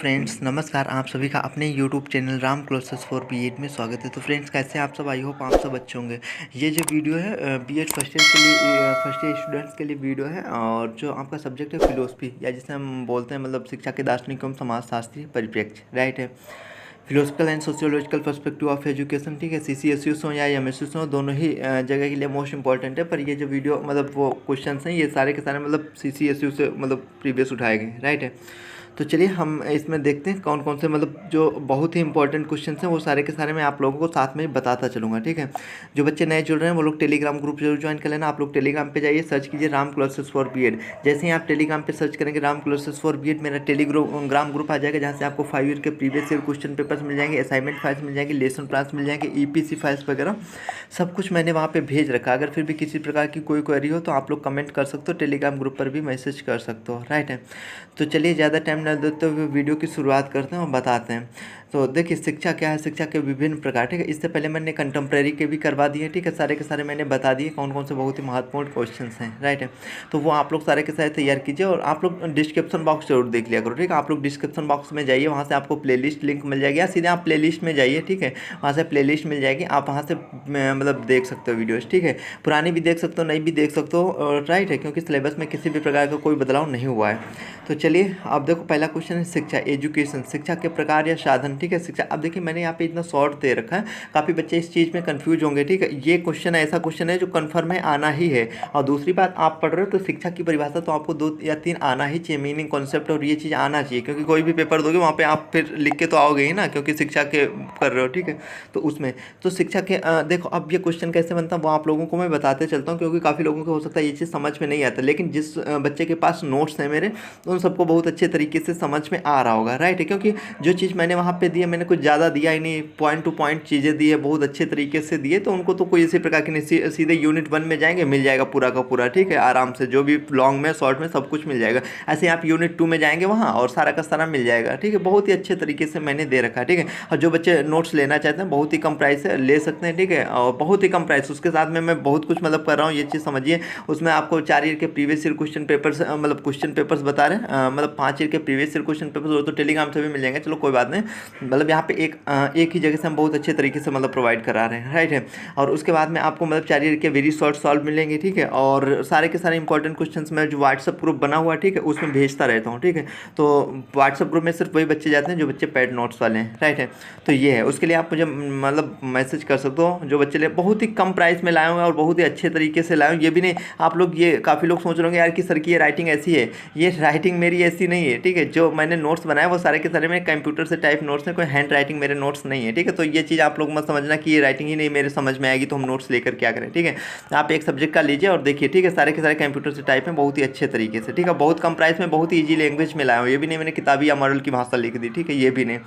Friends नमस्कार, आप सभी का अपने YouTube channel Ram classes for BEd में स्वागत है। तो फ्रेंड्स कैसे हैं आप सब? आई होप आप सब अच्छे होंगे। ये जो वीडियो है बीएड फर्स्ट ईयर के लिए फर्स्ट ईयर स्टूडेंट्स के लिए वीडियो है, और जो आपका सब्जेक्ट है फिलोसफी, या जिसे हम बोलते हैं मतलब शिक्षा के दार्शनिक एवं समाजशास्त्री परिप्रेक्ष्य, राइट है। Philosophical and sociological perspective of education, ठीक है। CCSUs हो या MSUs हो, दोनों ही जगह के लिए मोस्ट इंपॉर्टेंट है। पर ये जो वीडियो मतलब वो क्वेश्चन हैं, ये सारे के सारे मतलब CCSU से मतलब प्रीवियस उठाए गए, राइट है। तो चलिए हम इसमें देखते हैं कौन कौन से मतलब जो बहुत ही इंपॉर्टेंट क्वेश्चन हैं वो सारे के सारे मैं आप लोगों को साथ में बताता चलूँगा, ठीक है। जो बच्चे नए जुड़ रहे हैं वो लोग टेलीग्राम ग्रुप जरूर ज्वाइन कर लेना। आप लोग टेलीग्राम पे जाइए, सर्च कीजिए राम क्लासेस फॉर बीएड। जैसे ही आप टेलीग्राम पे सर्च करेंगे राम क्लासेस फॉर बीएड, मेरा टेलीग्राम ग्रुप आ जाएगा, जहाँ से आपको 5 ईयर के प्रीवियस ईयर क्वेश्चन पेपर्स मिल जाएंगे, असाइनमेंट फाइल्स मिल जाएंगे, लेसन प्लान्स मिल जाएंगे, EPC फाइल्स वगैरह सब कुछ मैंने वहाँ पे भेज रखा। अगर फिर भी किसी प्रकार की कोई क्वेरी हो तो आप लोग कमेंट कर सकते हो, टेलीग्राम ग्रुप पर भी मैसेज कर सकते हो, राइट है। तो चलिए ज़्यादा टाइम न देते हुए वीडियो की शुरुआत करते हैं और बताते हैं। तो देखिए शिक्षा क्या है, शिक्षा के विभिन्न प्रकार, ठीक है। इससे पहले मैंने कंटेम्प्रेरी के भी करवा दिए, ठीक है। सारे के सारे मैंने बता दिए कौन कौन से बहुत ही महत्वपूर्ण क्वेश्चंस हैं, राइट है। तो वो आप लोग सारे के सारे तैयार कीजिए, और आप लोग डिस्क्रिप्शन बॉक्स जरूर देख लिया करो, ठीक है। आप लोग डिस्क्रिप्शन बॉक्स में जाइए, वहाँ से आपको प्लेलिस्ट लिंक मिल जाएगी, या सीधे आप प्लेलिस्ट में जाइए, ठीक है। वहाँ से प्लेलिस्ट मिल जाएगी, आप वहाँ से मतलब देख सकते हो वीडियोज़, ठीक है। पुरानी भी देख सकते हो, नई भी देख सकते हो, राइट है, क्योंकि सिलेबस में किसी भी प्रकार का कोई बदलाव नहीं हुआ है। तो चलिए अब देखो, पहला क्वेश्चन है शिक्षा, एजुकेशन, शिक्षा के प्रकार या साधन, ठीक है। शिक्षा, अब देखिए मैंने यहाँ पे इतना शॉर्ट दे रखा है, काफ़ी बच्चे इस चीज़ में कंफ्यूज होंगे, ठीक है। ये क्वेश्चन ऐसा क्वेश्चन है जो कन्फर्म है, आना ही है। और दूसरी बात, आप पढ़ रहे हो तो शिक्षा की परिभाषा तो आपको 2 या 3 आना ही चाहिए, मीनिंग कॉन्सेप्ट, और ये चीज़ आना चाहिए, क्योंकि कोई भी पेपर दोगे वहाँ पे आप फिर लिख के तो आओगे ही ना, क्योंकि शिक्षा के कर रहे हो, ठीक है। तो उसमें तो शिक्षा के देखो, अब ये क्वेश्चन कैसे बनता है वो आप लोगों को मैं बताते चलता हूँ, क्योंकि काफ़ी लोगों को हो सकता है ये चीज़ समझ में नहीं आता, लेकिन जिस बच्चे के पास नोट्स हैं मेरे, उन सबको बहुत अच्छे तरीके से समझ में आ रहा होगा, राइट है। क्योंकि जो चीज़ मैंने वहाँ पे दी है, मैंने कुछ ज़्यादा दिया ही नहीं, पॉइंट टू पॉइंट चीज़ें दी है, बहुत अच्छे तरीके से दिए, तो उनको तो कोई इसी प्रकार की नहीं, सीधे यूनिट 1 में जाएंगे, मिल जाएगा पूरा का पूरा, ठीक है, आराम से, जो भी लॉन्ग में शॉर्ट में सब कुछ मिल जाएगा। ऐसे आप यूनिट 2 में जाएंगे वहाँ, और सारा का सारा मिल जाएगा, ठीक है। बहुत ही अच्छे तरीके से मैंने दे रखा है, ठीक है। और जो बच्चे नोट्स लेना चाहते हैं, बहुत ही कम प्राइस है, ले सकते हैं, ठीक है। और बहुत ही कम प्राइस, उसके साथ में मैं बहुत कुछ मतलब कर रहा हूँ, ये चीज़ समझिए। उसमें आपको 4 ईयर के प्रीवियस ईयर क्वेश्चन पेपर्स मतलब क्वेश्चन पेपर्स बता रहे हैं, मतलब 5 ईयर के प्रीवियस ईयर क्वेश्चन पेपर्स, वो तो टेलीग्राम से भी मिल जाएंगे, चलो कोई बात नहीं। मतलब यहाँ पे एक ही जगह से हम बहुत अच्छे तरीके से मतलब प्रोवाइड करा रहे हैं, राइट है। और उसके बाद में आपको मतलब 4 ईयर के वेरी शॉर्ट सॉल्व मिलेंगे, ठीक है। और सारे के सारे इंपॉर्टेंट क्वेश्चंस में जो व्हाट्सअप ग्रुप बना हुआ है, ठीक है, उसमें भेजता रहता हूँ, ठीक है। तो व्हाट्सअप ग्रुप में सिर्फ वही बच्चे जाते हैं जो बच्चे पेड नोट्स वाले हैं, राइट है। तो ये है, उसके लिए आप मुझे मतलब मैसेज कर सकते हो। जो बच्चे बहुत ही कम प्राइस में लाए हुए हैं और बहुत ही अच्छे तरीके से लाए हुए, ये भी नहीं आप लोग, ये काफ़ी लोग सोच रहे होंगे यार कि सर की ये राइटिंग ऐसी है, ये राइटिंग मेरी ऐसी नहीं है, ठीक है। जो मैंने नोट्स बनाया वो सारे के सारे मेरे कंप्यूटर से टाइप नोट्स हैं, कोई हैंड राइटिंग मेरे नोट्स नहीं है, ठीक है। तो ये चीज़ आप लोग मत समझना कि ये राइटिंग ही नहीं मेरे समझ में आएगी तो हम नोट्स लेकर क्या करें, ठीक है। आप एक सब्जेक्ट का लीजिए और देखिए, ठीक है, सारे के सारे कंप्यूटर से टाइप हैं, बहुत ही अच्छे तरीके से, ठीक है। बहुत कम प्राइस में बहुत ही ईजी लैंग्वेज में लाया हूँ, ये भी नहीं मैंने किताबी या मॉडल की भाषा लिख दी, ठीक है, ये भी नहीं।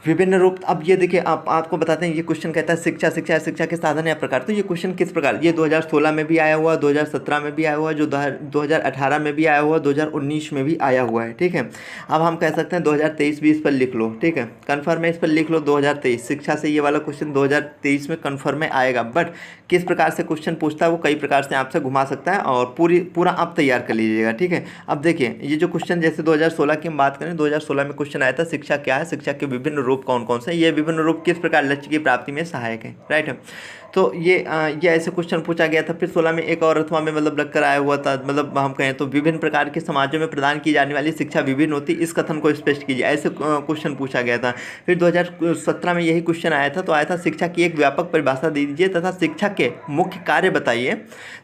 विभिन्न रूप, अब ये देखिए, आपको बताते हैं, ये क्वेश्चन कहता है शिक्षा, शिक्षा शिक्षा के साधन या प्रकार। तो ये क्वेश्चन किस प्रकार, ये 2016 में भी आया हुआ, 2017 में भी आया हुआ, जो 2018 में भी आया हुआ, 2019 में भी आया हुआ है, ठीक है। अब हम कह सकते हैं 2023 भी इस पर लिख लो, ठीक है, कन्फर्म है, इस पर लिख लो 2023 शिक्षा से ये वाला क्वेश्चन 2023 में कन्फर्म में आएगा। बट किस प्रकार से क्वेश्चन पूछता है वो कई प्रकार से आपसे घुमा सकता है, और पूरा आप तैयार कर लीजिएगा, ठीक है। अब देखिए, ये जो क्वेश्चन जैसे 2016 की हम बात करें, 2016 में क्वेश्चन आया था शिक्षा क्या है, शिक्षा के विभिन्न रूप कौन कौन से, ये विभिन्न रूप किस प्रकार लक्ष्य की प्राप्ति में सहायक है, राइट है। तो ये ऐसे क्वेश्चन पूछा गया था। फिर 16 में एक और अथवा में मतलब लग कर आया हुआ था, मतलब हम कहें तो विभिन्न प्रकार के समाजों में प्रदान की जाने वाली शिक्षा विभिन्न होती, इस कथन को स्पष्ट कीजिए, ऐसे क्वेश्चन पूछा गया था। फिर 2017 में यही क्वेश्चन आया था, तो आया था शिक्षा की एक व्यापक परिभाषा दीजिए तथा शिक्षा के मुख्य कार्य बताइए,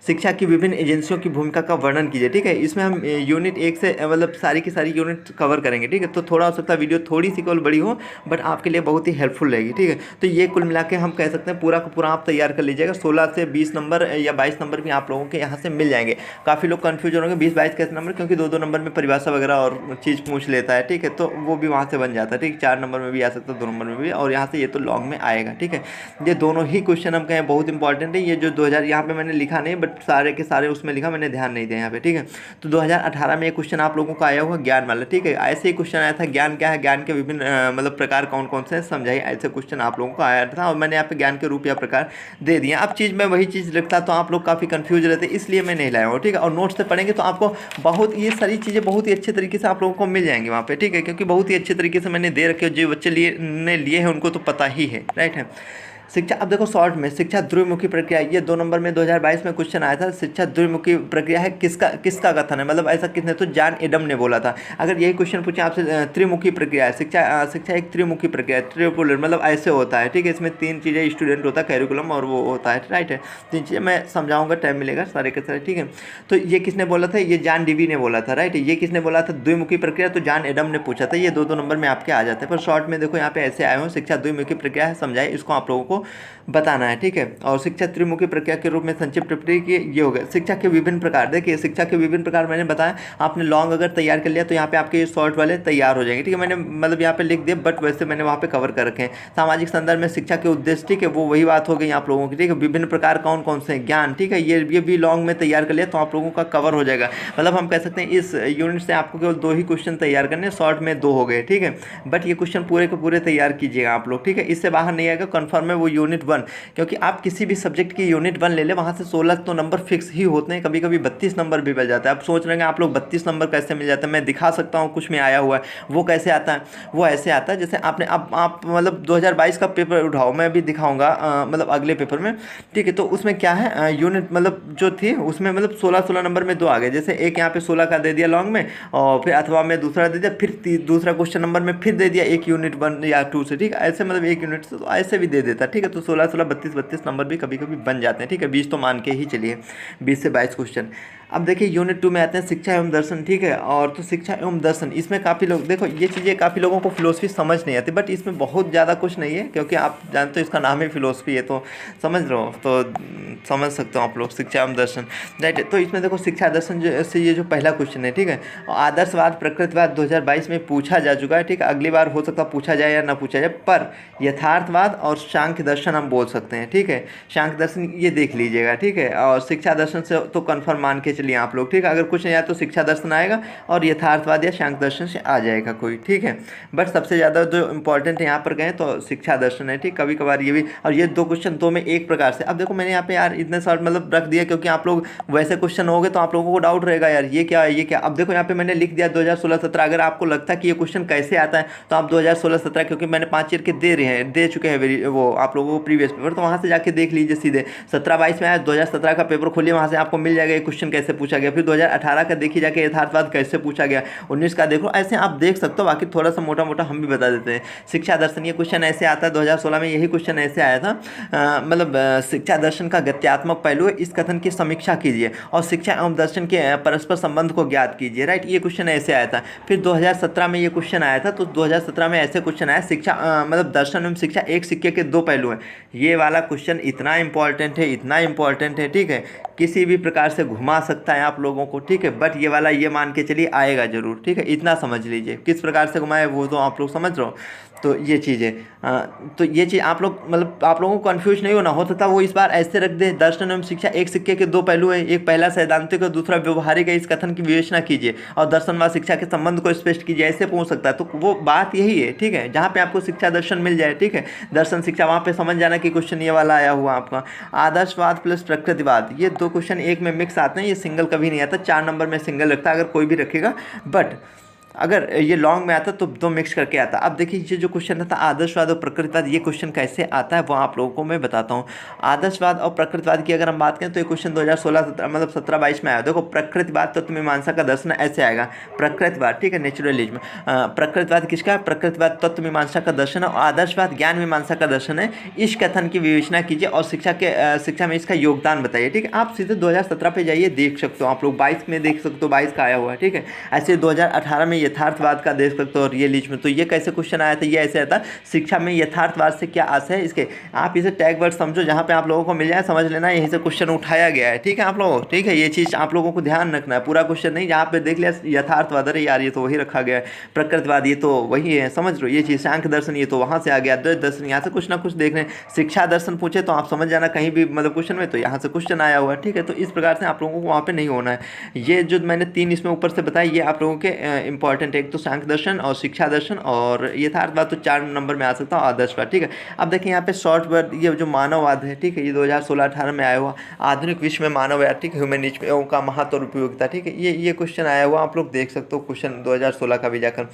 शिक्षा की विभिन्न एजेंसियों की भूमिका का वर्णन कीजिए, ठीक है। इसमें हम यूनिट 1 से मतलब सारी की सारी यूनिट कवर करेंगे, ठीक है। तो थोड़ा हो सकता है वीडियो थोड़ी सी केवल बड़ी हो, बट आपके लिए बहुत ही हेल्पफुल रहेगी, ठीक है। तो ये कुल मिला के हम कह सकते हैं पूरा का पूरा आप तैयार कर लीजिएगा। 16 से 20 नंबर या 22 नंबर भी आप लोगों के यहाँ से मिल जाएंगे। काफ़ी लोग कन्फ्यूज होंगे 20-22 कैसे नंबर, क्योंकि 2-2 नंबर में परिभाषा वगैरह और चीज़ पूछ लेता है, ठीक है। तो वो भी वहाँ से बन जाता है, ठीक, 4 नंबर में भी आ सकता है, 2 नंबर में भी, और यहाँ से ये तो लॉन्ग में आएगा, ठीक है। ये दोनों ही क्वेश्चन हम कहें बहुत इंपॉर्टेंट है। ये जो 2000 यहाँ पे मैंने लिखा नहीं, बट सारे के सारे उसमें लिखा, मैंने ध्यान नहीं दिया यहाँ पे, ठीक है। तो 2018 में एक क्वेश्चन आप लोगों को आया हुआ ज्ञान वाला, ठीक है। ऐसे ही क्वेश्चन आया था, ज्ञान क्या है, ज्ञान के विभिन्न मतलब प्रकार कौन कौन से समझाइए, ऐसे क्वेश्चन आप लोगों को आया था। और मैंने यहाँ पे ज्ञान के रूप या प्रकार दे दिए। अब चीज़ मैं वही चीज़ लिखता तो आप लोग काफ़ी कन्फ्यूज रहते, इसलिए मैं नहीं लाया हूँ, ठीक है। और नोट्स से पढ़ेंगे तो आपको बहुत ये सारी चीज़ें बहुत ही अच्छे तरीके से आप लोगों को मिल जाएंगी वहाँ पे, ठीक है, क्योंकि बहुत ही अच्छे तरीके से मैंने दे रखे हो, जो बच्चे लिए हैं उनको तो पता ही है, राइट है। शिक्षा, अब देखो शॉर्ट में शिक्षा ध्रुवमुखी प्रक्रिया, ये 2 नंबर में 2022 में क्वेश्चन आया था। शिक्षा ध्रुवमुखी प्रक्रिया है किसका किसका कथन है, मतलब ऐसा किसने, तो जॉन एडम ने बोला था। अगर यही क्वेश्चन पूछे आपसे त्रिमुखी प्रक्रिया है, शिक्षा एक त्रिमुखी प्रक्रिया है, ट्रिपोलर मतलब ऐसे होता है, ठीक है। इसमें 3 चीज़ें स्टूडेंट होता है, कैरिकुलम और वो होता है, राइट है। 3 चीज़ें मैं समझाऊंगा, टाइम मिलेगा सारे के सारे, ठीक है। तो ये किसने बोला था, ये जॉन डीवी ने बोला था, राइट। ये किसने बोला था द्विमुखी प्रक्रिया, तो जॉन एडम ने पूछा था। ये 2 नंबर में आपके आ जाते हैं, पर शॉर्ट में देखो यहाँ पे ऐसे आए हो, शिक्षा द्विमुखी प्रक्रिया है समझाए, इसको आप लोगों को बताना है, ठीक है। और शिक्षा त्रिमुखी प्रक्रिया के रूप में संक्षिप्त टिप्पणी की ये हो गया। शिक्षा के विभिन्न प्रकार, देखिए शिक्षा के विभिन्न प्रकार मैंने बताया, आपने लॉन्ग अगर तैयार कर लिया तो यहाँ पे आपके शॉर्ट वाले तैयार हो जाएंगे, ठीक है। मैंने मतलब यहाँ पे लिख दिया, बट वैसे मैंने वहाँ पे कवर कर रखे हैं। सामाजिक संदर्भ में शिक्षा के उद्देश्य, ठीक है, वो वही बात हो गई आप लोगों की, ठीक है। विभिन्न प्रकार कौन कौन से ज्ञान, ठीक है, ये भी लॉन्ग में तैयार कर लिया तो आप लोगों का कवर हो जाएगा। मतलब हम कह सकते हैं इस यूनिट से आपको केवल 2 ही क्वेश्चन तैयार करने, शॉर्ट में 2 हो गए, ठीक है। बट ये क्वेश्चन पूरे के पूरे तैयार कीजिएगा आप लोग, ठीक है। इससे बाहर नहीं आएगा, कन्फर्म है वो यूनिट 1, क्योंकि आप किसी भी सब्जेक्ट की यूनिट 1 ले ले, वहाँ से 16 तो नंबर फिक्स ही होते हैं, कभी कभी 32 नंबर भी मिल जाता है। आप सोच रहे हैं आप लोग 32 नंबर कैसे मिल जाते हैं, मैं दिखा सकता हूँ कुछ में आया हुआ है। वो कैसे आता है, वो ऐसे आता है जैसे आपने अब आप मतलब 2022 का पेपर उठाओ, मैं अभी दिखाऊंगा मतलब अगले पेपर में, ठीक है। तो उसमें क्या है यूनिट मतलब जो थी उसमें मतलब 16 नंबर में 2 आ गए, जैसे एक यहाँ पे 16 का दे दिया लॉन्ग में, और फिर अथवा में दूसरा दे दिया, फिर दूसरा क्वेश्चन नंबर में फिर दे दिया एक यूनिट 1 या 2 से, ठीक है। ऐसे मतलब एक यूनिट से तो ऐसे भी दे देता, ठीक है। तो 16 32 नंबर भी कभी कभी बन जाते हैं, ठीक है। 20 तो मान के ही चलिए, 20 से 22 क्वेश्चन। अब देखिए यूनिट 2 में आते हैं शिक्षा एवं दर्शन, ठीक है। और तो शिक्षा एवं दर्शन, इसमें काफ़ी लोग देखो ये चीज़ें काफ़ी लोगों को फिलोसफी समझ नहीं आती, बट इसमें बहुत ज़्यादा कुछ नहीं है, क्योंकि आप जानते हो इसका नाम ही फिलोसफी है, तो समझ रहे हो, तो समझ सकते हो आप लोग शिक्षा एवं दर्शन, राइट। तो इसमें देखो शिक्षा दर्शन से ये जो पहला क्वेश्चन है, ठीक है। आदर्शवाद प्रकृतिवाद 2022 में पूछा जा चुका है, ठीक है। अगली बार हो सकता है पूछा जाए या ना पूछा जाए, पर यथार्थवाद और सांख्य दर्शन हम बोल सकते हैं, ठीक है। सांख्य दर्शन ये देख लीजिएगा, ठीक है। और शिक्षा दर्शन से तो कन्फर्म मान के चलिए आप लोग, ठीक है। अगर कुछ नहीं आया तो शिक्षा दर्शन आएगा और यथार्थवाद या सांख्य दर्शन से आ जाएगा कोई, ठीक है। बट सबसे ज़्यादा जो इंपॉर्टेंट है यहाँ पर गए तो शिक्षा दर्शन है, ठीक। कभी कभार ये भी, और ये 2 क्वेश्चन 2 में एक प्रकार से। अब देखो मैंने यहाँ पे यार इतने शॉर्ट मतलब रख दिया, क्योंकि आप लोग वैसे क्वेश्चन होंगे तो आप लोगों को डाउट रहेगा यार ये क्या है ये क्या। अब देखो यहाँ पे मैंने लिख दिया 2016-17, अगर आपको लगता है कि ये क्वेश्चन कैसे आता है तो आप 2016-17, क्योंकि मैंने 5 ईयर के दे चुके हैं वो आप लोगों को प्रीवियस पेपर, तो वहाँ से जाके देख लीजिए सीधे। 17-22 में आया, 2017 का पेपर खोलिए, वहाँ से आपको मिल जाएगा ये क्वेश्चन कैसे पूछा गया। फिर 2018 का देखिए जाके यथार्थवाद कैसे पूछा गया, 19 का देखो, ऐसे आप देख सकते हो। बाकी थोड़ा सा मोटा मोटा हम भी बता देते हैं। शिक्षा दर्शन ये क्वेश्चन ऐसे आता है, 2016 में यही क्वेश्चन ऐसे आया था, मतलब शिक्षा दर्शन का गत्यात्मक पहलू है, इस कथन की समीक्षा कीजिए और शिक्षा एवं दर्शन के परस्पर संबंध को ज्ञात कीजिए, राइट। ये क्वेश्चन ऐसे आया था। फिर 2017 में ये क्वेश्चन आया था, तो 2017 में ऐसे क्वेश्चन आया, शिक्षा मतलब दर्शन एवं शिक्षा एक सिक्के के 2 पहलू हैं। ये वाला क्वेश्चन इतना इंपॉर्टेंट है, इतना इंपॉर्टेंट है, ठीक है, किसी भी प्रकार से घुमा सकता है आप लोगों को, ठीक है। बट ये वाला ये मान के चलिए आएगा जरूर, ठीक है। इतना समझ लीजिए, किस प्रकार से घुमाए वो तो आप लोग समझ रहे हो। तो ये चीज़ है, तो ये चीज़ आप लोग मतलब आप लोगों को कन्फ्यूज नहीं होना, होता था वो इस बार ऐसे रख दे, दर्शन एवं शिक्षा एक सिक्के के 2 पहलू है, एक पहला सैद्धांतिक और दूसरा व्यवहारिक है, इस कथन की विवेचना कीजिए और दर्शन व शिक्षा के संबंध को स्पष्ट कीजिए, ऐसे पूछ सकता है। तो वो बात यही है, ठीक है, जहाँ पे आपको शिक्षा दर्शन मिल जाए, ठीक है, दर्शन शिक्षा, वहाँ पे समझ जाना कि क्वेश्चन ये वाला आया हुआ आपका। आदर्शवाद प्लस प्रकृतिवाद, ये 2 क्वेश्चन एक में मिक्स आते हैं, ये सिंगल कभी नहीं आता। 4 नंबर में सिंगल रखता है अगर कोई भी रखेगा, बट अगर ये लॉन्ग में आता तो मिक्स करके आता। अब देखिए ये जो क्वेश्चन था आदर्शवाद और प्रकृतिवाद, ये क्वेश्चन कैसे आता है वो आप लोगों को मैं बताता हूँ। आदर्शवाद और प्रकृतिवाद की अगर हम बात करें तो ये क्वेश्चन 2016-17 मतलब 17-22 में आया। देखो प्रकृतिवाद तत्व मीमांसा का दर्शन ऐसे आएगा, प्रकृतिवाद, ठीक है, नेचुरलिज्म। प्रकृतिवाद किसका है, प्रकृतिवाद तत्व मीमांसा का दर्शन है, और आदर्शवाद ज्ञान मीमांसा का दर्शन है। इस कथन की विवेचना कीजिए और शिक्षा में इसका योगदान बताइए, ठीक है। आप सीधे 2017 पे जाइए, देख सकते हो आप लोग, 22 में देख सकते हो, 22 का आया हुआ है, ठीक है। ऐसे 2018 में यथार्थवाद का देख सकते हो, रियलिज्म। तो ये कैसे क्वेश्चन आया था, ये ऐसे आता, शिक्षा में यथार्थवाद से क्या आशय है इसके। आप इसे टैग वर्ड समझो, जहाँ पे आप लोगों को मिल जाए समझ लेना, यहीं से क्वेश्चन उठाया गया है, ठीक है आप लोगों, ठीक है। ये चीज़ आप लोगों को ध्यान रखना है, पूरा क्वेश्चन नहीं, जहाँ पे देख लिया यथार्थवाद, अरे यार ये तो वही रखा गया है, प्रकृतिवाद ये तो वही है, समझ लो ये चीज़। सांख्य दर्शन ये तो वहाँ से आ गया, द्वैत दर्शन यहाँ से कुछ ना कुछ देख रहे हैं। शिक्षा दर्शन पूछे तो आप समझ जाना कहीं भी मतलब क्वेश्चन में तो यहाँ से क्वेश्चन आया हुआ है, ठीक है। तो इस प्रकार से आप लोगों को वहाँ पे नहीं होना है। ये जो मैंने 3 इसमें ऊपर से बताया ये आप लोगों के इंपॉर्टेंट इंपॉर्टेंट है, एक तो सांख्य दर्शन और शिक्षा दर्शन और यथार्थवाद तो 4 नंबर में आ सकता है, आदर्शवाद। ठीक है, अब देखिए यहाँ पे शॉर्ट वर्ड ये जो मानववाद है, ठीक है, ये 2016-18 में आया हुआ, आधुनिक विश्व में मानववाद, ठीक है, ह्यूमनिज्म का महत्व और उपयोगिता। ठीक है, ये क्वेश्चन आया हुआ, आप लोग देख सकते हो क्वेश्चन 2016 का भी जाकर।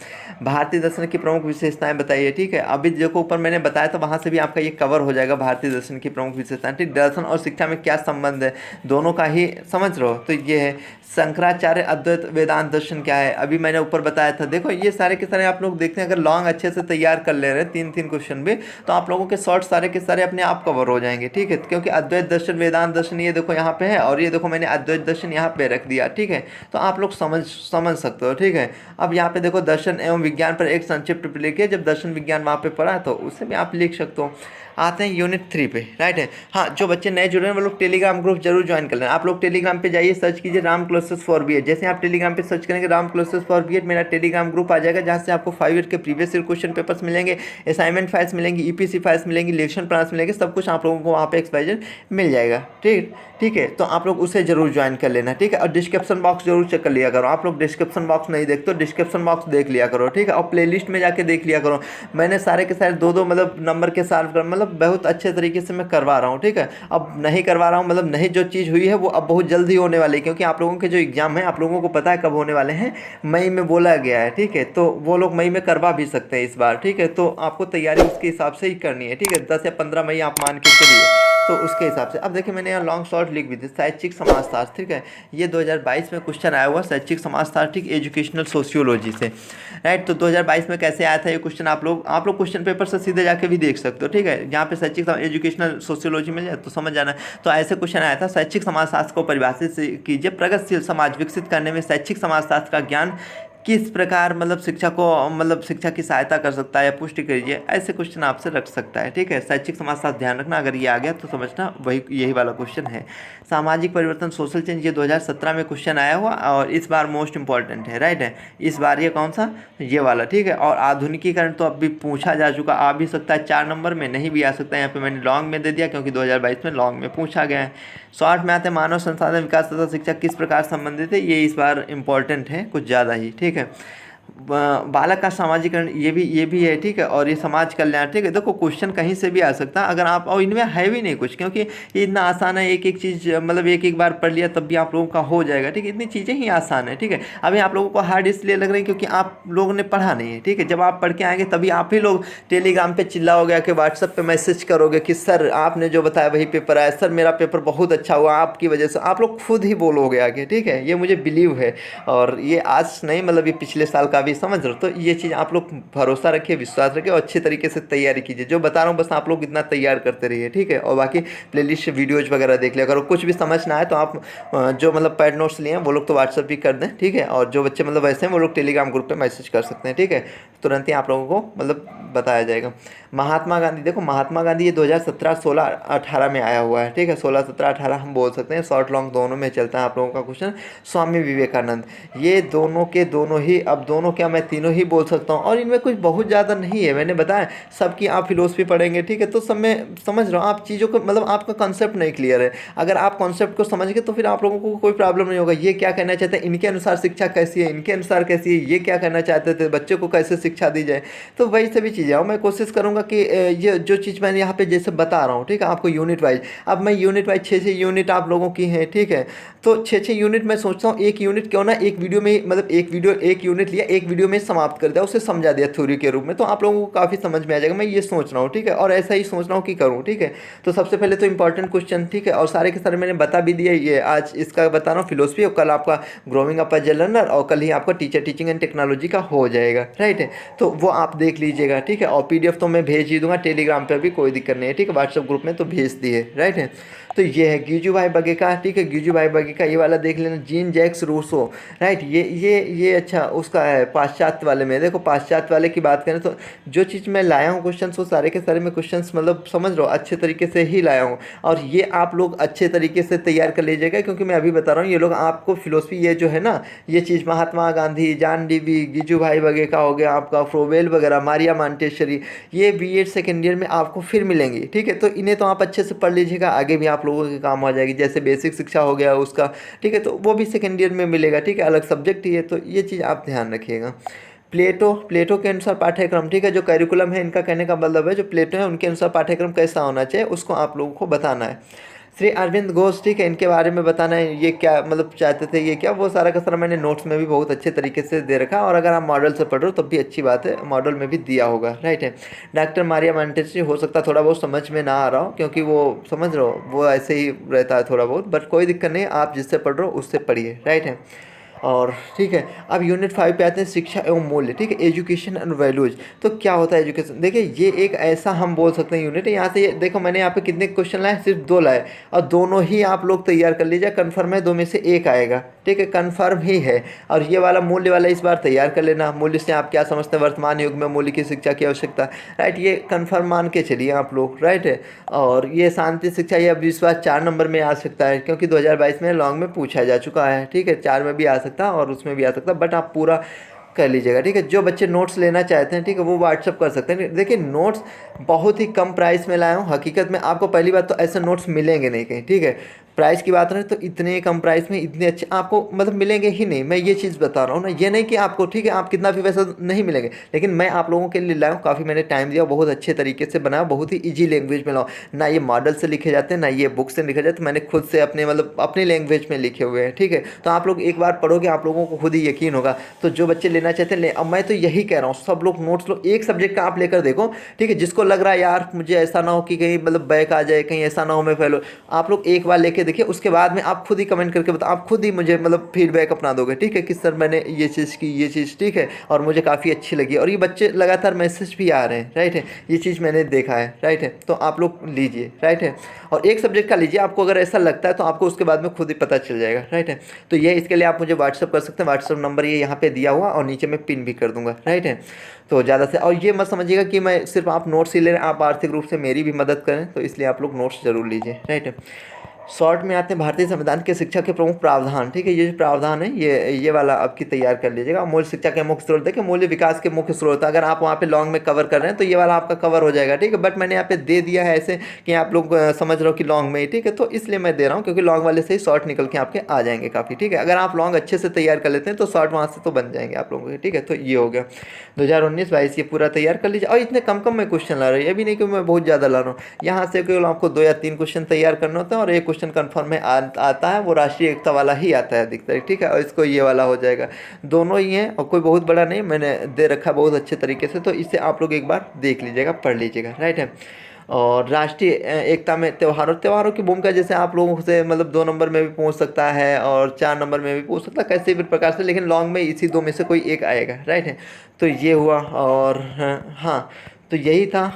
भारतीय दर्शन की प्रमुख विशेषताएं बताइए। ठीक है, अभी देखो ऊपर मैंने बताया था, वहाँ से भी आपका ये कवर हो जाएगा, भारतीय दर्शन की प्रमुख विशेषताएं। ठीक, दर्शन और शिक्षा में क्या संबंध है, दोनों का ही समझ रहे हो। तो ये है शंकराचार्य अद्वैत वेदांत दर्शन क्या है, अभी मैंने ऊपर बताया था। देखो ये सारे के सारे आप लोग देखते हैं, अगर लॉन्ग अच्छे से तैयार कर ले रहे हैं 3-3 क्वेश्चन भी, तो आप लोगों के शॉर्ट सारे के सारे अपने आप कवर हो जाएंगे। ठीक है, क्योंकि अद्वैत दर्शन वेदांत दर्शन ये देखो यहाँ पे है, और ये देखो मैंने अद्वैत दर्शन यहाँ पे रख दिया। ठीक है, तो आप लोग समझ सकते हो। ठीक है, अब यहाँ पे देखो दर्शन एवं विज्ञान पर एक संक्षिप्त टिप्पणी लिखिए, जब दर्शन विज्ञान वहाँ पे पढ़ा तो उससे भी आप लिख सकते हो। आते हैं यूनिट 3 पे, राइट है। हाँ, जो बच्चे नए जुड़े हैं वो लोग टेलीग्राम ग्रुप जरूर ज्वाइन कर लेना। आप लोग टेलीग्राम पे जाइए, सर्च कीजिए राम क्लासेस फॉर बीएड। जैसे आप टेलीग्राम पे सर्च करेंगे राम क्लासेस फॉर बीएड, मेरा टेलीग्राम ग्रुप आ जाएगा, जहाँ से आपको 5 ईयर के प्रीवियस ईयर क्वेश्चन पेपर्स मिलेंगे, असाइनमेंट फाइल्स मिलेंगी, ईपीसी फाइल्स मिलेंगी, लेक्चर प्लान्स मिलेंगे, सब कुछ आप लोगों को वहाँ पे एक्सप्लेनेशन मिल जाएगा। ठीक है, तो आप लोग उसे जरूर ज्वाइन कर लेना। ठीक है, और डिस्क्रिप्शन बॉक्स जरूर चेक कर लिया करो। आप लोग डिस्क्रिप्शन बॉक्स नहीं देखते तो डिस्क्रिप्शन बॉक्स देख लिया करो। ठीक है, और प्लेलिस्ट में जाके देख लिया करो। मैंने सारे के सारे 2-2 मतलब नंबर के साथ मतलब बहुत अच्छे तरीके से मैं करवा रहा हूँ। ठीक है, अब नहीं करवा रहा हूँ मतलब नहीं, जो चीज़ हुई है वो अब बहुत जल्दी होने वाली है, क्योंकि आप लोगों के जो एग्जाम है आप लोगों को पता है कब होने वाले हैं, मई में बोला गया है। ठीक है, तो वो लोग मई में करवा भी सकते हैं इस बार। ठीक है, तो आपको तैयारी उसके हिसाब से ही करनी है। ठीक है, 10 या 15 मई आप मान के चलिए, तो उसके हिसाब से। अब देखिए मैंने यहाँ लॉन्ग शॉर्ट लिख भी दी, शैक्षिक समाजशास्त्र। ठीक है, ये 2022 में क्वेश्चन आया हुआ, शैक्षिक समाजशास्त्र, ठीक, एजुकेशनल सोशियोलॉजी से, राइट। तो 2022 में कैसे आया था ये क्वेश्चन, आप लोग क्वेश्चन पेपर से सीधे जाके भी देख सकते हो। ठीक है, जहाँ पे शैक्षिक एजुकेशनल सोशियोलॉजी मिल जाए तो समझ जाना। तो ऐसे क्वेश्चन आया था, शैक्षिक समाजशास्त्र को परिभाषित कीजिए, प्रगतिशील समाज विकसित करने में शैक्षिक समाजशास्त्र का ज्ञान किस प्रकार मतलब शिक्षा की सहायता कर सकता है या पुष्टि करिए, ऐसे क्वेश्चन आपसे रख सकता है। ठीक है, शैक्षिक समाजशास्त्र ध्यान रखना, अगर ये आ गया तो समझना वही यही वाला क्वेश्चन है। सामाजिक परिवर्तन सोशल चेंज, ये 2017 में क्वेश्चन आया हुआ और इस बार मोस्ट इंपॉर्टेंट है, राइट है। इस बार ये कौन सा, ये वाला। ठीक है, और आधुनिकीकरण तो अब भी पूछा जा चुका, आ भी सकता है 4 नंबर में, नहीं भी आ सकता है। यहाँ पे मैंने लॉन्ग में दे दिया क्योंकि 2022 में लॉन्ग में पूछा गया है। शॉर्ट में आते हैं मानव संसाधन विकास तथा शिक्षा किस प्रकार संबंधित है, ये इस बार इंपॉर्टेंट है कुछ ज़्यादा ही। ठीक है, बालक का सामाजिकरण, ये भी है। ठीक है, और ये समाज कल्याण। ठीक है, देखो क्वेश्चन कहीं से भी आ सकता है अगर आप, और इनमें है भी नहीं कुछ, क्योंकि ये इतना आसान है, एक एक चीज़ मतलब एक बार पढ़ लिया तब भी आप लोगों का हो जाएगा। ठीक है, इतनी चीज़ें ही आसान है। ठीक है, अभी आप लोगों को हार्ड इसलिए लग रही है क्योंकि आप लोगों ने पढ़ा नहीं है। ठीक है, जब आप पढ़ के आएंगे तभी आप ही लोग टेलीग्राम पे चिल्लाओगे, कि व्हाट्सएप पे मैसेज करोगे कि सर आपने जो बताया वही पेपर आया, सर मेरा पेपर बहुत अच्छा हुआ आपकी वजह से, आप लोग खुद ही बोलोगे आगे। ठीक है, ये मुझे बिलीव है, और ये आज नहीं मतलब ये पिछले साल का भी समझ रहे हो। तो ये चीज़ आप लोग भरोसा रखिए, विश्वास रखिए और अच्छे तरीके से तैयारी कीजिए। जो बता रहा हूँ बस आप लोग इतना तैयार करते रहिए। ठीक है, और बाकी प्लेलिस्ट वीडियोज वगैरह देख लिया करो। कुछ भी समझ ना आए तो आप जो मतलब पैड नोट्स लिए हैं वो लोग तो व्हाट्सएप भी कर दें। ठीक है, और जो बच्चे मतलब वैसे हैं वो लोग टेलीग्राम ग्रुप पे मैसेज कर सकते हैं। ठीक है, तुरंत ही आप लोगों को मतलब बताया जाएगा। महात्मा गांधी, देखो महात्मा गांधी ये 2017, 16, 18 में आया हुआ है। ठीक है, 16, 17, 18 हम बोल सकते हैं, शॉर्ट लॉन्ग दोनों में चलता है आप लोगों का क्वेश्चन। स्वामी विवेकानंद, ये दोनों के दोनों ही, अब दोनों क्या मैं तीनों ही बोल सकता हूँ, और इनमें कुछ बहुत ज़्यादा नहीं है, मैंने बताया सबकी आप फिलोसफी पढ़ेंगे। ठीक है, तो सब में समझ रहा हूँ आप चीज़ों को, मतलब आपका कॉन्सेप्ट नहीं क्लियर है। अगर आप कॉन्सेप्ट को समझ गए तो फिर आप लोगों को कोई प्रॉब्लम नहीं होगा। ये क्या कहना चाहते हैं, इनके अनुसार शिक्षा कैसी है, इनके अनुसार कैसी है, ये क्या कहना चाहते थे, बच्चे को कैसे शिक्षा दी जाए, तो वही सभी चीज़ें। और मैं कोशिश करूँगा कि ये जो चीज़ मैंने यहाँ पे जैसे बता रहा हूँ, ठीक है, आपको यूनिट वाइज, अब मैं यूनिट वाइज 6 यूनिट आप लोगों की हैं। ठीक है, तो 6 यूनिट मैं सोचता हूँ एक यूनिट क्यों ना एक वीडियो में, मतलब एक यूनिट लिया, एक वीडियो में समाप्त कर दिया, उसे समझा दिया थ्योरी के रूप में, तो आप लोगों को काफ़ी समझ में आ जाएगा। मैं ये सोच रहा हूँ। ठीक है, और ऐसा ही सोच रहा हूँ कि करूँ। ठीक है, तो सबसे पहले तो इंपॉर्टेंट क्वेश्चन, ठीक है, और सारे के सारे मैंने बता भी दिया। ये आज इसका बता रहा हूँ फिलोसफी, और कल आपका growing up as a learner, और कल ही आपका टीचिंग एंड टेक्नोलॉजी का हो जाएगा। राइट है, तो वो आप देख लीजिएगा। ठीक है, और PDF तो मैं भेज ही दूंगा टेलीग्राम पर भी, कोई दिक्कत नहीं है। ठीक है, व्हाट्सएप ग्रुप में तो भेज दिए। राइट है, तो ये है गिजुभाई बघेल। ठीक है, गिजुभाई बघेल ये वाला देख लेना, जीन जैक्स रूसो। राइट, ये अच्छा उसका है पाश्चात्य वाले में। देखो पाश्चात्य वाले की बात करें तो जो चीज़ मैं लाया हूँ क्वेश्चन, वो सारे के सारे मैं क्वेश्चन मतलब समझ रहा हूँ अच्छे तरीके से ही लाया हूँ, और ये आप लोग अच्छे तरीके से तैयार कर लीजिएगा, क्योंकि मैं अभी बता रहा हूँ ये लोग आपको फिलोसफी, ये जो है ना, ये चीज़ महात्मा गांधी, जॉन डीवी, गिजुभाई बघेल का हो गया, आपका फ्रोबेल वगैरह, मारिया मांटेश्वरी, ये B.Ed सेकेंड ईयर में आपको फिर मिलेंगी। ठीक है, तो इन्हें तो आप अच्छे से पढ़ लीजिएगा, आगे भी आप लोगों के काम आ जाएगी। जैसे बेसिक शिक्षा हो गया उसका, ठीक है, तो वो भी सेकेंड ईयर में मिलेगा। ठीक है, अलग सब्जेक्ट ही है, तो ये चीज़ आप ध्यान रखिएगा। लीजिएगा। प्लेटो के अनुसार पाठ्यक्रम, ठीक है, जो करिकुलम है इनका, कहने का मतलब है जो प्लेटो है उनके अनुसार पाठ्यक्रम कैसा होना चाहिए उसको आप लोगों को बताना है। श्री अरविंद घोष, ठीक है, इनके बारे में बताना है, ये क्या मतलब चाहते थे, ये क्या, वो सारा का सारा मैंने नोट्स में भी बहुत अच्छे तरीके से दे रखा है, और अगर आप मॉडल से पढ़ रहे हो तब भी अच्छी बात है, मॉडल में भी दिया होगा, राइट है। डॉक्टर मारिया मांटेची, हो सकता है थोड़ा बहुत समझ में ना आ रहा हो, क्योंकि वो समझ रहे हो वो ऐसे ही रहता है थोड़ा बहुत, बट कोई दिक्कत नहीं, आप जिससे पढ़ रहे हो उससे पढ़िए, राइट है। और ठीक है, अब यूनिट 5 पे आते हैं, शिक्षा एवं मूल्य, ठीक है, एजुकेशन एंड वैल्यूज। तो क्या होता है एजुकेशन, देखिए ये एक ऐसा हम बोल सकते हैं यूनिट है, यहाँ से ये देखो मैंने यहाँ पे कितने क्वेश्चन लाए, सिर्फ 2 लाए, और दोनों ही आप लोग तैयार कर लीजिए, कन्फर्म है 2 में से 1 आएगा, ठीक है, कन्फर्म ही है। और ये वाला मूल्य वाला इस बार तैयार कर लेना, मूल्य से आप क्या समझते हैं, वर्तमान युग में मूल्य की शिक्षा की आवश्यकता, राइट, ये कन्फर्म मान के चलिए आप लोग, राइट है। और ये शांति शिक्षा, ये अब इस बार 4 नंबर में आ सकता है, क्योंकि 2022 में लॉन्ग में पूछा जा चुका है, ठीक है, 4 में भी आ सकता है और उसमें भी आ सकता है, बट आप पूरा कर लीजिएगा, ठीक है। जो बच्चे नोट्स लेना चाहते हैं, ठीक है, वो व्हाट्सअप कर सकते हैं। देखिए नोट्स बहुत ही कम प्राइस में लाया हूँ, हकीकत में आपको पहली बात तो ऐसे नोट्स मिलेंगे नहीं कहीं, ठीक है, प्राइस की बात रहे तो इतने कम प्राइस में इतने अच्छे आपको मतलब मिलेंगे ही नहीं, मैं ये चीज़ बता रहा हूँ ना, ये नहीं कि आपको, ठीक है, आप कितना भी पैसा नहीं मिलेंगे, लेकिन मैं आप लोगों के लिए लाया हूँ, काफ़ी मैंने टाइम दिया, बहुत अच्छे तरीके से बनाया, बहुत ही ईजी लैंग्वेज में लाऊँ, ना ये मॉडल से लिखे जाते हैं ना ये बुक से लिखे जाते हैं, मैंने खुद से अपने मतलब अपनी लैंग्वेज में लिखे हुए हैं, ठीक है। तो आप लोग एक बार पढ़ोगे आप लोगों को खुद ही यकीन होगा। तो जो बच्चे लेना चाहते हैं अब मैं तो यही कह रहा हूँ, सब लोग नोट्स लो, एक सब्जेक्ट का आप लेकर देखो, ठीक है, जिसको लग रहा है यार मुझे ऐसा ना हो कि कहीं मतलब बैक आ जाए, कहीं ऐसा ना हो मैं फेल हो, आप लोग एक बार लेके देखिए, उसके बाद में आप खुद ही कमेंट करके बताओ, आप खुद ही मुझे मतलब फीडबैक अपना दोगे, ठीक है, कि सर मैंने ये चीज़ की, ये चीज़ ठीक है, और मुझे काफ़ी अच्छी लगी, और ये बच्चे लगातार मैसेज भी आ रहे हैं, राइट है, ये चीज़ मैंने देखा है, राइट है। तो आप लोग लीजिए, राइट है, और एक सब्जेक्ट का लीजिए, आपको अगर ऐसा लगता है तो आपको उसके बाद में खुद ही पता चल जाएगा, राइट है। तो ये इसके लिए आप मुझे व्हाट्सअप कर सकते हैं, व्हाट्सअप नंबर ये यहाँ पे दिया हुआ और नीचे मैं पिन भी कर दूंगा, राइट है। तो ज़्यादा से, और ये मत समझिएगा कि मैं सिर्फ आप नोट्स ही ले रहे हैं, आप आर्थिक रूप से मेरी भी मदद करें, तो इसलिए आप लोग नोट्स जरूर लीजिए, राइट है। शॉर्ट में आते हैं भारतीय संविधान के शिक्षा के प्रमुख प्रावधान, ठीक है, ये जो प्रावधान है ये वाला आपकी तैयार कर लीजिएगा। मूल्य शिक्षा के मुख्य स्रोत, देखिए मूल्य विकास के मुख्य स्रोत, अगर आप वहाँ पे लॉन्ग में कवर कर रहे हैं तो ये वाला आपका कवर हो जाएगा, ठीक है, बट मैंने यहाँ पे दे दिया है ऐसे कि आप लोग समझ रहे हो कि लॉन्ग में ही, ठीक है, तो इसलिए मैं दे रहा हूँ, क्योंकि लॉन्ग वाले से ही शॉर्ट निकल के आपके आ जाएंगे काफ़ी, ठीक है। अगर आप लॉन्ग अच्छे से तैयार कर लेते हैं तो शॉर्ट वहाँ से तो बन जाएंगे आप लोगों के, ठीक है। तो ये हो गया 2019-22 ये पूरा तैयार कर लीजिए, और इतने कम कम मैं क्वेश्चन ला रहा हूँ, ये भी नहीं कि मैं बहुत ज़्यादा ला रहा हूँ, यहाँ से केवल आपको 2 या 3 क्वेश्चन तैयार करना होता है, और एक क्वेश्चन कन्फर्म में आता है, वो राष्ट्रीय एकता वाला ही आता है अधिकतर, ठीक है, और इसको ये वाला हो जाएगा, दोनों ही हैं, और कोई बहुत बड़ा नहीं, मैंने दे रखा बहुत अच्छे तरीके से, तो इससे आप लोग एक बार देख लीजिएगा, पढ़ लीजिएगा, राइट है। और राष्ट्रीय एकता में त्योहारों की भूमिका, जैसे आप लोगों से मतलब 2 नंबर में भी पूछ सकता है और 4 नंबर में भी पूछ सकता है, कैसे भी प्रकार से, लेकिन लॉन्ग में इसी 2 में से कोई एक आएगा, राइट है। तो ये हुआ, और हाँ, तो यही था।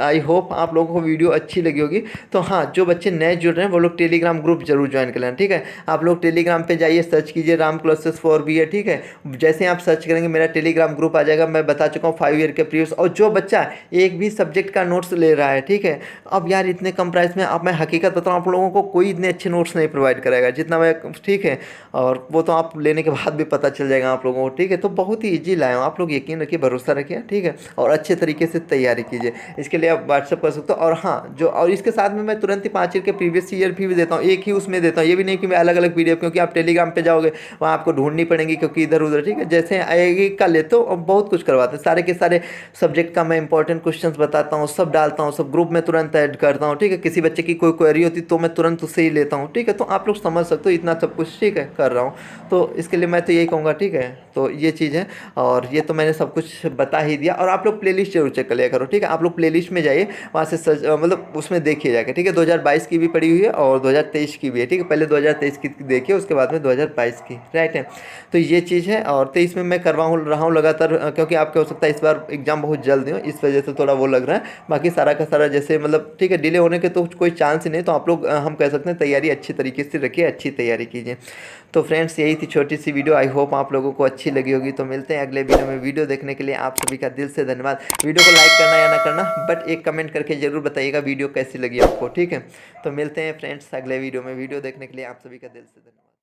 आई होप आप लोगों को वीडियो अच्छी लगी होगी। तो हाँ, जो बच्चे नए जुड़ रहे हैं वो लोग टेलीग्राम ग्रुप जरूर ज्वाइन कर लेना, ठीक है। आप लोग टेलीग्राम पे जाइए, सर्च कीजिए राम क्लासेस फॉर बीएड, ठीक है। जैसे ही आप सर्च करेंगे मेरा टेलीग्राम ग्रुप आ जाएगा, मैं बता चुका हूँ 5 ईयर के प्रीवियस, और जो बच्चा एक भी सब्जेक्ट का नोट्स ले रहा है, ठीक है, अब यार इतने कम प्राइस में, अब मैं हकीकत बताऊँ आप लोगों को, कोई इतने अच्छे नोट्स नहीं प्रोवाइड कराएगा जितना मैं, ठीक है, और वो तो आप लेने के बाद भी पता चल जाएगा आप लोगों को, ठीक है। तो बहुत ही ईजी लाया हूँ, आप लोग यकीन रखिए, भरोसा रखिए, ठीक है, और अच्छे तरीके से तैयारी कीजिए। इसके लिए आप व्हाट्सअप कर सकते हो, और हाँ जो, और इसके साथ में मैं तुरंत ही 5 ईयर के प्रीवियस ईयर भी देता हूँ, एक ही उसमें देता हूँ, ये भी नहीं कि मैं अलग अलग पीडीएफ, क्योंकि आप टेलीग्राम पे जाओगे वहाँ आपको ढूंढनी पड़ेगी, क्योंकि इधर उधर, ठीक है, जैसे आएगी का लेते हो, और बहुत कुछ करवाते हैं, सारे के सारे सब्जेक्ट का मैं इंपॉर्टेंट क्वेश्चन बताता हूँ, सब डालता हूँ, सब ग्रुप में तुरंत ऐड करता हूँ, ठीक है। किसी बच्चे की कोई क्वेरी होती तो मैं तुरंत उससे ही लेता हूँ, ठीक है। तो आप लोग समझ सकते हो इतना सब कुछ, ठीक है, कर रहा हूँ, तो इसके लिए मैं तो यही कहूँगा, ठीक है। तो ये चीज़ है, और ये तो मैंने सब कुछ बता ही दिया। और आप लोग प्लेलिस्ट जरूर चेक कर लिया करो, ठीक है, आप लोग प्लेलिस्ट में जाइए, वहाँ से मतलब उसमें देखिए जाके, ठीक है। 2022 की भी पड़ी हुई है और 2023 की भी है, ठीक है। पहले 2023 की देखिए, उसके बाद में 2022 की, राइट है। तो ये चीज़ है, और 23 में मैं करवा रहा हूँ लगातार, क्योंकि आपको हो सकता है इस बार एग्जाम बहुत जल्द हो, इस वजह से थोड़ा वो लग रहा है। बाकी सारा का सारा जैसे मतलब, ठीक है, डिले होने के तो कोई चांस ही नहीं, तो आप लोग हम कह सकते हैं तैयारी अच्छी तरीके से रखिए, अच्छी तैयारी कीजिए। तो फ्रेंड्स, यही थी छोटी सी वीडियो, आई होप आप लोगों को अच्छी लगी होगी। तो मिलते हैं अगले वीडियो में। वीडियो देखने के लिए आप सभी का दिल से धन्यवाद। वीडियो को लाइक करना या ना करना, बट एक कमेंट करके जरूर बताइएगा वीडियो कैसी लगी आपको, ठीक है। तो मिलते हैं फ्रेंड्स अगले वीडियो में। वीडियो देखने के लिए आप सभी का दिल से धन्यवाद।